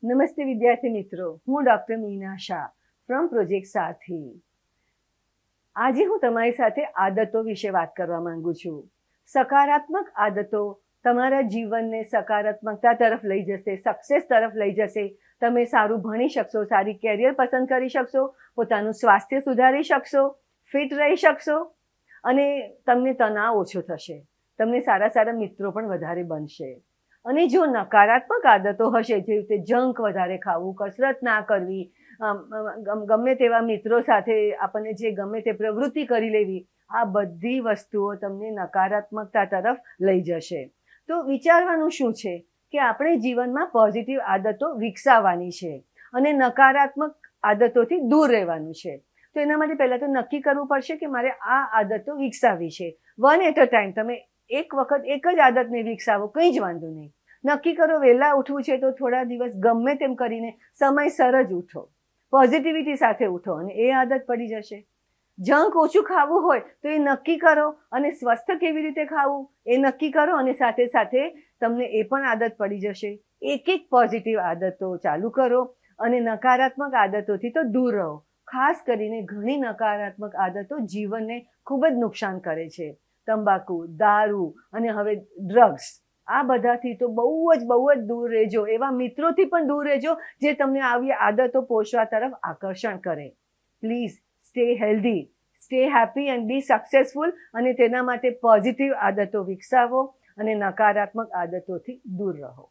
નમસ્તે વિદ્યાર્થી મિત્રો, હું doctor Meena Shah from project સાથી. આજે હું તમારી સાથે આદતો વિશે વાત કરવા માંગુ છું. સકારાત્મક આદતો તમારા જીવનને સકારાત્મકતા તરફ લઈ જશે, સક્સેસ તરફ લઈ જશે. તમે સારું ભણી શકશો, સારી કેરિયર પસંદ કરી શકશો, પોતાનું સ્વાસ્થ્ય સુધારી શકશો, ફિટ રહી શકશો અને તમને તણાવ ઓછો થશે. તમને સારા સારા મિત્રો પણ વધારે બનશે. અને જો નકારાત્મક આદતો હશે, જે રીતે જંક વધારે ખાવું, કસરત ના કરવી, ગમે તેવા મિત્રો સાથે આપણને જે ગમે તે પ્રવૃત્તિ કરી લેવી, આ બધી વસ્તુઓ તમને નકારાત્મકતા તરફ લઈ જશે. તો વિચારવાનું શું છે કે આપણે જીવનમાં પોઝિટિવ આદતો વિકસાવવાની છે અને નકારાત્મક આદતોથી દૂર રહેવાનું છે. તો એના માટે પહેલાં તો નક્કી કરવું પડશે કે મારે આ આદતો વિકસાવવી છે. One at a time. તમે એક વખત એક જ આદતને વિકસાવો, કંઈ જ વાંધો નહીં. નક્કી કરો વહેલા ઉઠવું છે તો થોડા દિવસ ગમે તેમ કરીને સમયસર જ ઉઠો, પોઝિટિવિટી સાથે ઉઠો અને એ આદત પડી જશે. જંક ઓછું ખાવું હોય તો એ નક્કી કરો અને સ્વસ્થ કેવી રીતે ખાવું એ નક્કી કરો અને સાથે સાથે તમને એ પણ આદત પડી જશે. એક એક પોઝિટિવ આદતો ચાલુ કરો અને નકારાત્મક આદતોથી તો દૂર રહો. ખાસ કરીને ઘણી નકારાત્મક આદતો જીવનને ખૂબ જ નુકસાન કરે છે. તંબાકુ, દારૂ અને હવે ડ્રગ્સ, આ બધાથી તો બહુ જ દૂર રહેજો. એવા મિત્રોથી પણ દૂર રહેજો જે તમને આવી આદતો પોષવા તરફ આકર્ષણ કરે. Please stay healthy, stay happy and B successful. અને તેના માટે પોઝિટિવ આદતો વિકસાવો અને નકારાત્મક આદતોથી દૂર રહો.